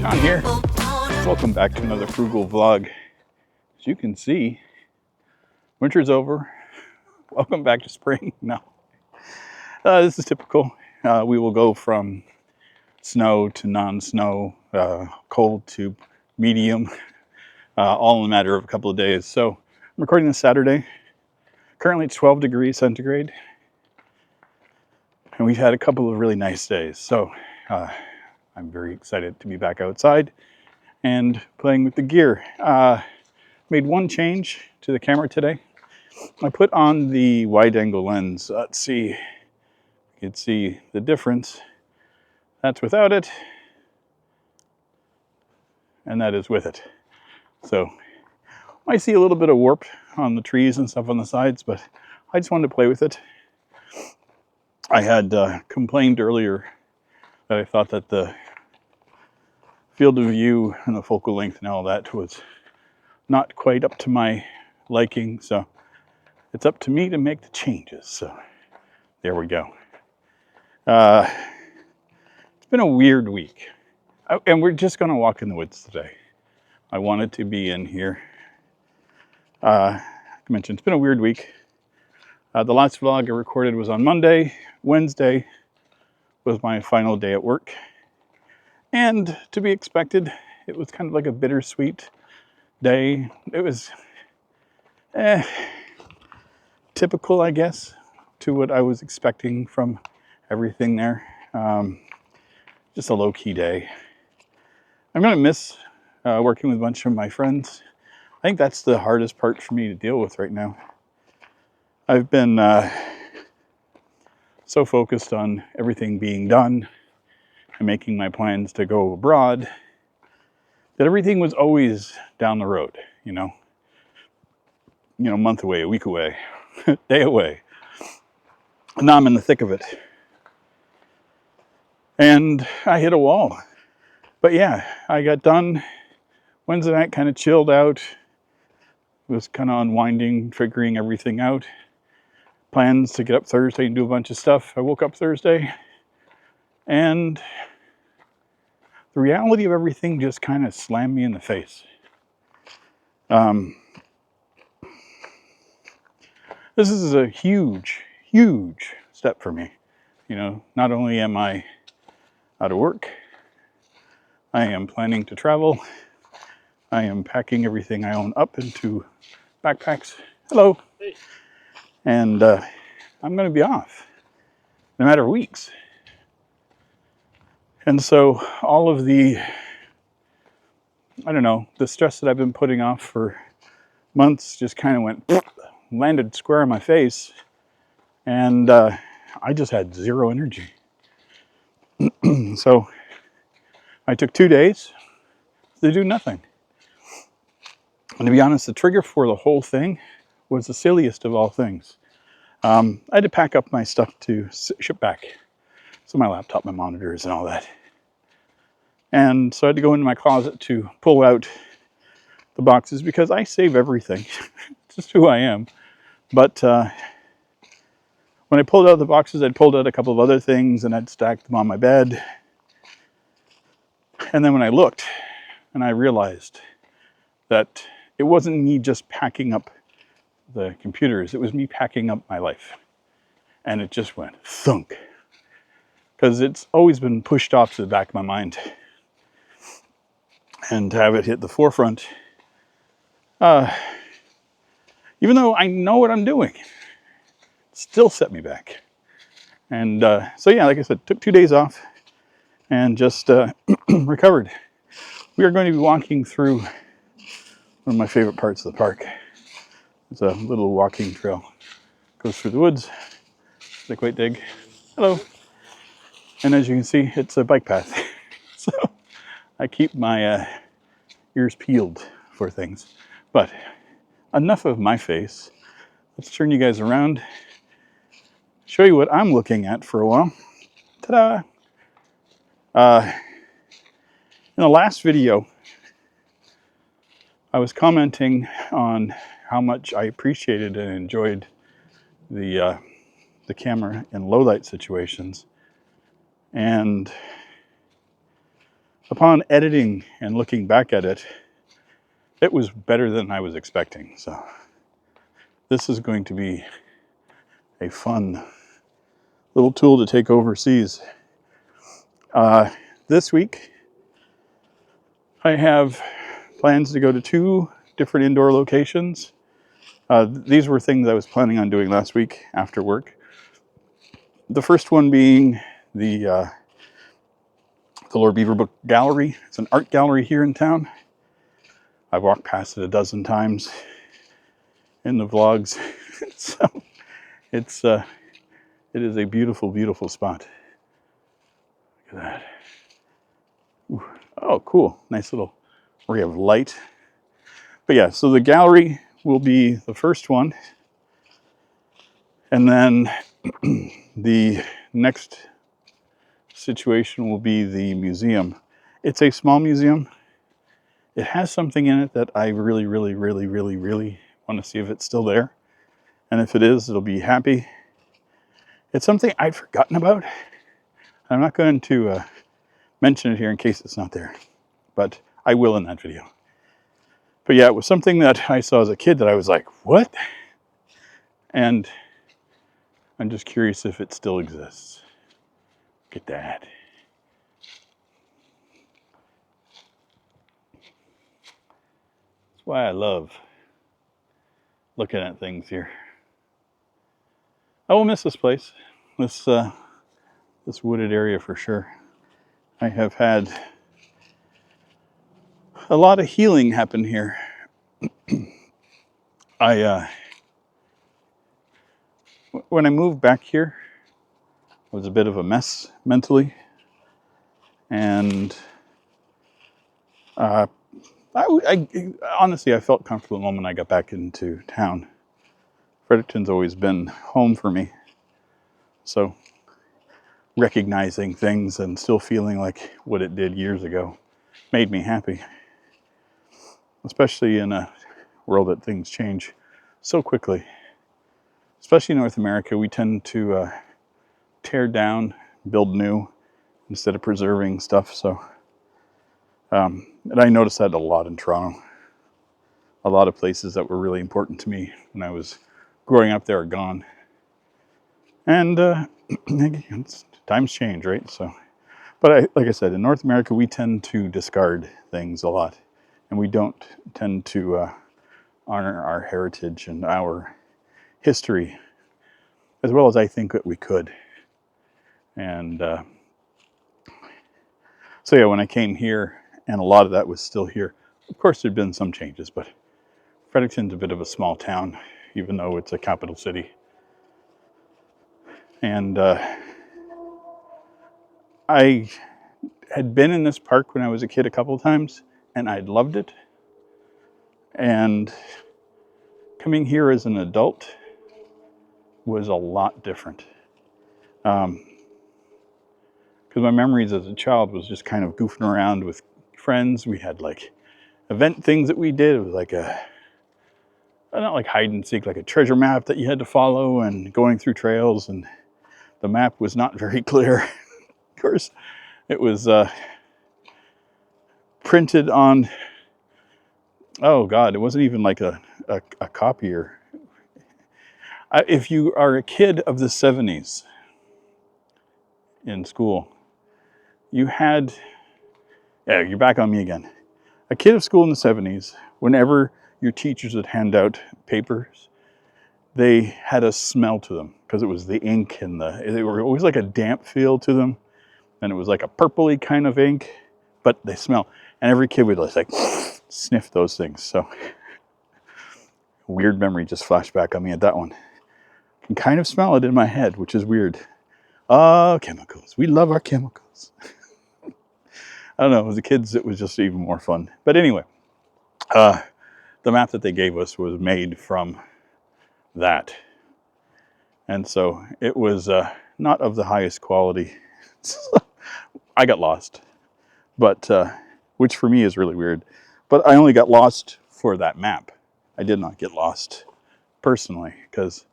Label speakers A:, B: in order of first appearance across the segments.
A: John here. Welcome back to another Frugal vlog. As you can see, winter's over. Welcome back to spring. No, this is typical. We will go from snow to non-snow, cold to medium, all in a matter of a couple of days. So I'm recording this Saturday. Currently it's 12 degrees centigrade. And we've had a couple of really nice days. So I'm very excited to be back outside and playing with the gear. Made one change to the camera today. I put on the wide angle lens. Let's see, you can see the difference. That's without it, and that is with it. So I see a little bit of warp on the trees and stuff on the sides, but I just wanted to play with it. I had complained earlier that I thought that the field of view and the focal length and all that was not quite up to my liking, so it's up to me to make the changes. So there we go. It's been a weird week, and we're just going to walk in the woods today. I wanted to be in here. Like I mentioned, it's been a weird week. The last vlog I recorded was on Monday. Wednesday was my final day at work. And to be expected, it was kind of like a bittersweet day. It was typical, I guess, to what I was expecting from everything there. Just a low-key day. I'm going to miss working with a bunch of my friends. I think that's the hardest part for me to deal with right now. I've been so focused on everything being done and making my plans to go abroad that everything was always down the road, you know, a month away, a week away, day away. And now I'm in the thick of it. And I hit a wall. But yeah, I got done Wednesday night, kind of chilled out. Was kind of unwinding, figuring everything out. Plans to get up Thursday and do a bunch of stuff. I woke up Thursday and the reality of everything just kind of slammed me in the face. This is a huge, huge step for me. You know, not only am I out of work, I am planning to travel. I am packing everything I own up into backpacks. Hello. Hey. And I'm going to be off in a matter of weeks. And so all of the, I don't know, the stress that I've been putting off for months just kind of went, landed square on my face. And I just had zero energy. So I took 2 days to do nothing. And to be honest, the trigger for the whole thing was the silliest of all things. I had to pack up my stuff to ship back. So my laptop, my monitors, and all that. And so I had to go into my closet to pull out the boxes because I save everything. It's just who I am. But when I pulled out the boxes, I'd pulled out a couple of other things and I'd stacked them on my bed. And then when I looked and I realized that it wasn't me just packing up the computers, it was me packing up my life. And it just went thunk. Because it's always been pushed off to the back of my mind. And to have it hit the forefront, even though I know what I'm doing, it still set me back. And so yeah, like I said, took 2 days off and just recovered. We are going to be walking through one of my favorite parts of the park. It's a little walking trail. Goes through the woods. They quite dig. Hello. And as you can see, it's a bike path. So I keep my ears peeled for things. But enough of my face. Let's turn you guys around. Show you what I'm looking at for a while. Ta-da! In the last video, I was commenting on how much I appreciated and enjoyed the camera in low light situations. And upon editing and looking back at it, it was better than I was expecting. So this is going to be a fun little tool to take overseas. This week, I have plans to go to 2 different indoor locations. These were things I was planning on doing last week after work. The first one being the Lord Beaverbrook Gallery. It's an art gallery here in town. I've walked past it a dozen times in the vlogs. So it is a beautiful, beautiful spot. Look at that. Ooh. Oh, cool. Nice little ray of light. But yeah, so the gallery will be the first one. And then the next situation will be the museum. It's a small museum. It has something in it that I really, really, really, really, really want to see if it's still there. And if it is, it'll be happy. It's something I'd forgotten about. I'm not going to mention it here in case it's not there, but I will in that video. But yeah, it was something that I saw as a kid that I was like, what? And I'm just curious if it still exists. Look at that. That's why I love looking at things here. I will miss this place, this wooded area for sure. I have had a lot of healing happen here. When I moved back here, I was a bit of a mess mentally, and honestly, I felt comfortable the moment I got back into town. Fredericton's always been home for me, so recognizing things and still feeling like what it did years ago made me happy, especially in a world that things change so quickly. Especially in North America, we tend to tear down, build new, instead of preserving stuff. So, and I noticed that a lot in Toronto. A lot of places that were really important to me when I was growing up there are gone. And times change, right? So, but like I said, in North America, we tend to discard things a lot, and we don't tend to honor our heritage and our history as well as I think that we could. And so yeah, when I came here, and a lot of that was still here. Of course, there'd been some changes, but Fredericton's a bit of a small town, even though it's a capital city. And I had been in this park when I was a kid a couple of times, and I'd loved it. And coming here as an adult was a lot different. Because my memories as a child was just kind of goofing around with friends. We had like event things that we did. It was like not like hide and seek, like a treasure map that you had to follow and going through trails, and the map was not very clear. Of course, it was printed on, oh God, it wasn't even like a copier. If you are a kid of the 70s in school, you had, yeah, you're back on me again. A kid of school in the 70s, whenever your teachers would hand out papers, they had a smell to them because it was the ink and they were always like a damp feel to them. And it was like a purpley kind of ink, but they smell. And every kid would just like sniff those things. So weird memory just flashed back on me at that one. I can kind of smell it in my head, which is weird. Chemicals. We love our chemicals. I don't know, as a kids, it was just even more fun. But anyway, the map that they gave us was made from that. And so it was not of the highest quality. I got lost, but which for me is really weird. But I only got lost for that map. I did not get lost personally because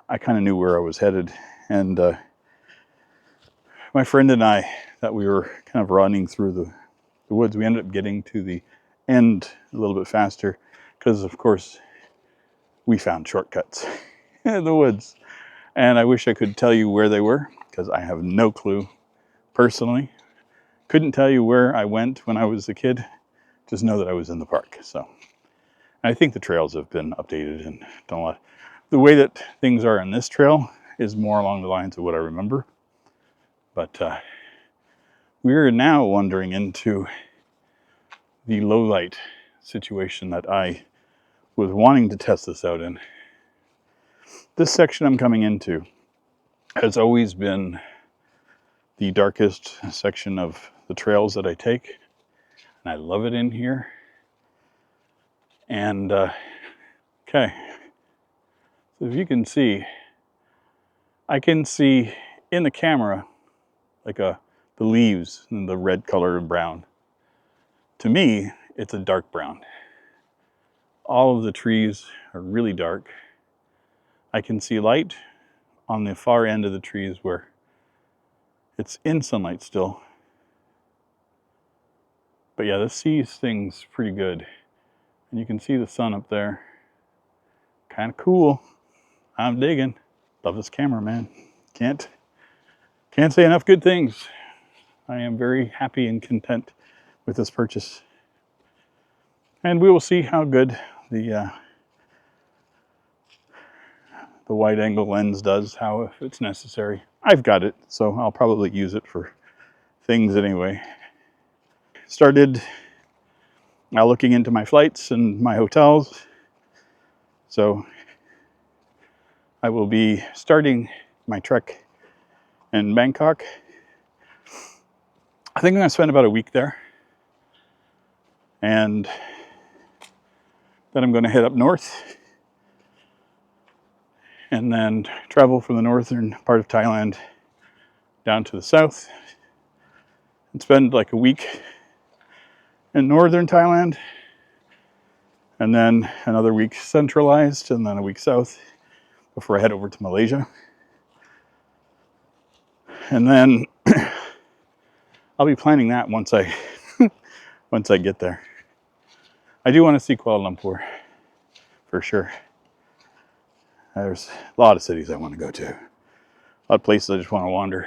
A: I kind of knew where I was headed. And my friend and I, that we were kind of running through the woods. We ended up getting to the end a little bit faster because, of course, we found shortcuts in the woods. And I wish I could tell you where they were, because I have no clue personally. Couldn't tell you where I went when I was a kid. Just know that I was in the park. So I think the trails have been updated and done a lot. The way that things are in this trail is more along the lines of what I remember. But we're now wandering into the low light situation that I was wanting to test this out in. This section I'm coming into has always been the darkest section of the trails that I take, and I love it in here. And okay, so if you can see, I can see in the camera like the leaves and the red color and brown. To me, it's a dark brown. All of the trees are really dark. I can see light on the far end of the trees where it's in sunlight still. But yeah, this sees things pretty good. And you can see the sun up there. Kind of cool. I'm digging. Love this camera, man. Can't say enough good things. I am very happy and content with this purchase. And we will see how good the wide angle lens does, how if it's necessary. I've got it, so I'll probably use it for things anyway. Started now looking into my flights and my hotels. So I will be starting my trek in Bangkok. I think I'm going to spend about a week there. And then I'm going to head up north and then travel from the northern part of Thailand down to the south and spend like a week in northern Thailand, and then another week centralized, and then a week south before I head over to Malaysia. And then I'll be planning that once I get there. I do want to see Kuala Lumpur for sure. There's a lot of cities I want to go to. A lot of places I just want to wander.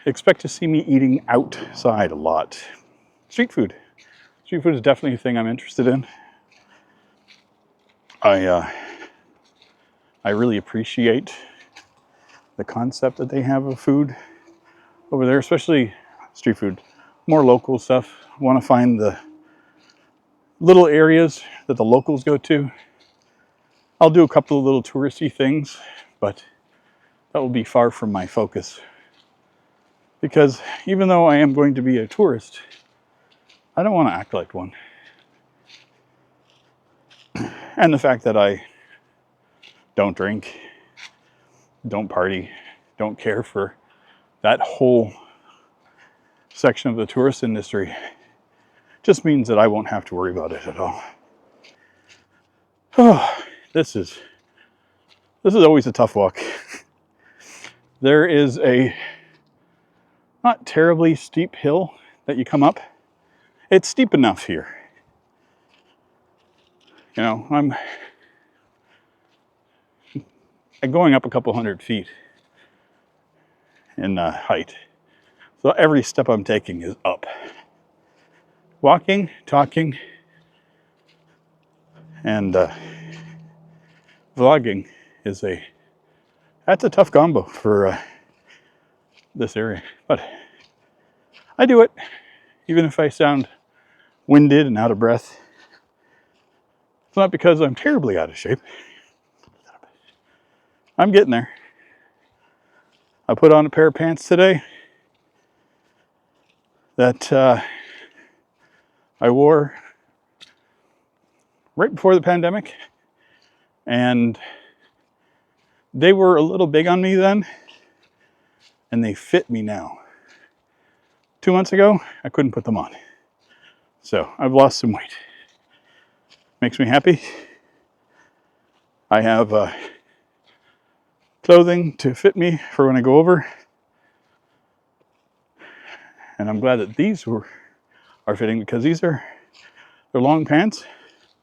A: Expect to see me eating outside a lot. Street food. Street food is definitely a thing I'm interested in. I really appreciate the concept that they have of food over there, especially street food. More local stuff. I want to find the little areas that the locals go to. I'll do a couple of little touristy things, but that will be far from my focus. Because even though I am going to be a tourist, I don't want to act like one. And the fact that I don't drink, don't party, don't care for that whole section of the tourist industry just means that I won't have to worry about it at all. Oh, this is always a tough walk. There is a not terribly steep hill that you come up. It's steep enough here. You know, I'm going up a couple hundred feet in height. So every step I'm taking is up. Walking, talking, and vlogging is that's a tough combo for this area. But I do it, even if I sound winded and out of breath. It's not because I'm terribly out of shape. I'm getting there. I put on a pair of pants today that I wore right before the pandemic, and they were a little big on me then, and they fit me now. 2 months ago, I couldn't put them on. So I've lost some weight. Makes me happy. I have clothing to fit me for when I go over. And I'm glad that these are fitting, because they're long pants,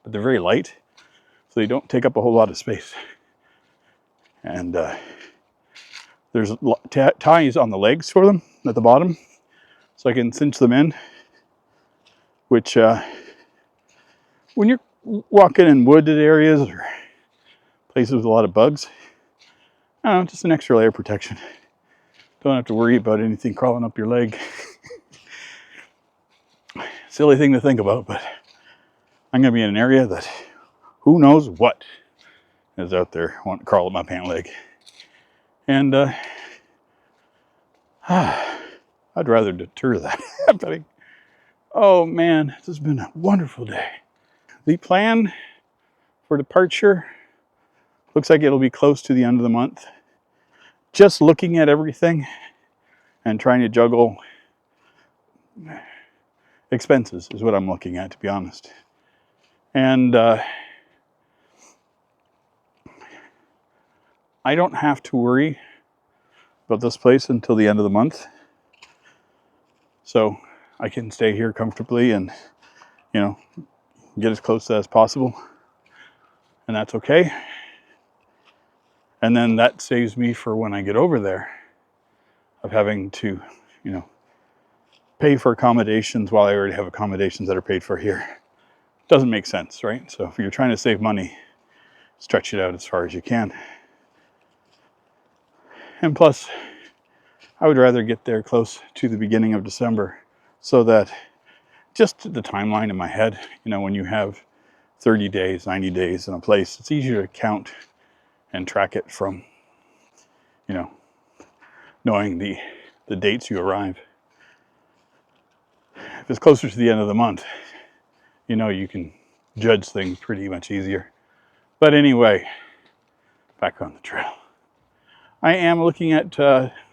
A: but they're very light, so they don't take up a whole lot of space. And there's ties on the legs for them at the bottom, so I can cinch them in, which when you're walking in wooded areas or places with a lot of bugs, I don't know, just an extra layer of protection. Don't have to worry about anything crawling up your leg. Silly thing to think about, but I'm going to be in an area that who knows what is out there wanting to crawl up my pant leg. And I'd rather deter that happening. Oh man, this has been a wonderful day. The plan for departure looks like it'll be close to the end of the month. Just looking at everything and trying to juggle expenses is what I'm looking at, to be honest. And I don't have to worry about this place until the end of the month. So I can stay here comfortably and, you know, get as close as possible. And that's okay. And then that saves me for when I get over there of having to, you know, pay for accommodations while I already have accommodations that are paid for here. Doesn't make sense, right? So if you're trying to save money, stretch it out as far as you can. And plus, I would rather get there close to the beginning of December, so that just the timeline in my head, you know, when you have 30 days, 90 days in a place, it's easier to count and track it from, you know, knowing the dates you arrive. If it's closer to the end of the month, you know, you can judge things pretty much easier. But anyway, back on the trail. I am looking at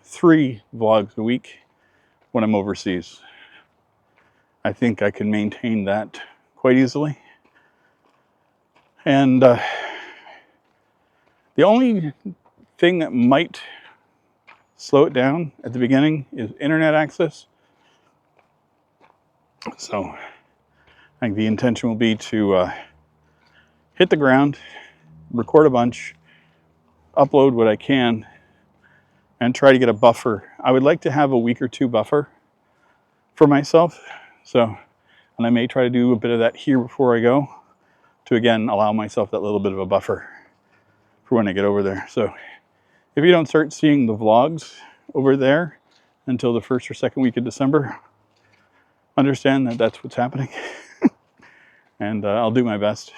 A: 3 vlogs a week when I'm overseas. I think I can maintain that quite easily. And the only thing that might slow it down at the beginning is internet access. So I think the intention will be to hit the ground, record a bunch, upload what I can, and try to get a buffer. I would like to have a week or 2 buffer for myself. So, and I may try to do a bit of that here before I go, to again allow myself that little bit of a buffer for when I get over there. So if you don't start seeing the vlogs over there until the 1st or 2nd week of December, understand that that's what's happening. And I'll do my best.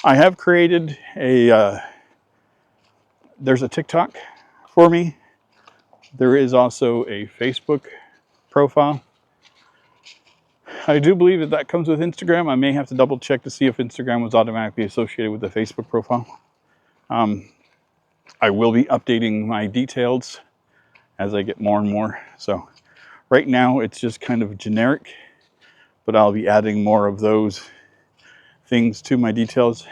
A: I have created there's a TikTok for me. There is also a Facebook profile. I do believe that comes with Instagram. I may have to double check to see if Instagram was automatically associated with the Facebook profile. I will be updating my details as I get more and more. So right now it's just kind of generic, but I'll be adding more of those things to my details.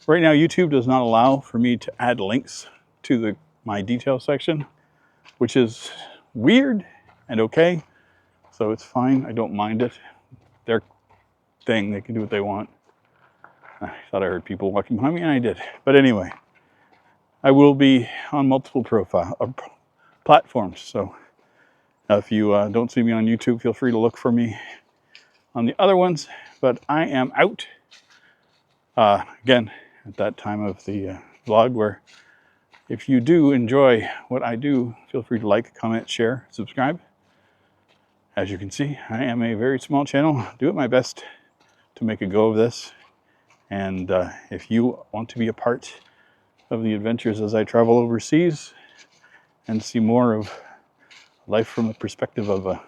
A: Right now YouTube does not allow for me to add links to my detail section, which is weird and okay. So it's fine, I don't mind it. Their thing, they can do what they want. I thought I heard people walking behind me, and I did. But anyway, I will be on multiple platforms. So if you don't see me on YouTube, feel free to look for me on the other ones. But I am out. Again, at that time of the vlog where if you do enjoy what I do, feel free to like, comment, share, subscribe. As you can see, I am a very small channel. Do my best to make a go of this. And if you want to be a part of the adventures as I travel overseas and see more of life from the perspective of an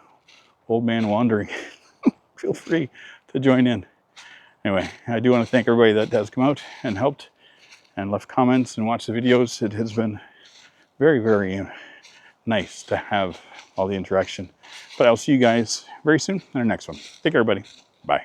A: old man wandering, feel free to join in. Anyway, I do want to thank everybody that has come out and helped and left comments and watched the videos. It has been very, very nice to have all the interaction. But I'll see you guys very soon in our next one. Take care, everybody. Bye.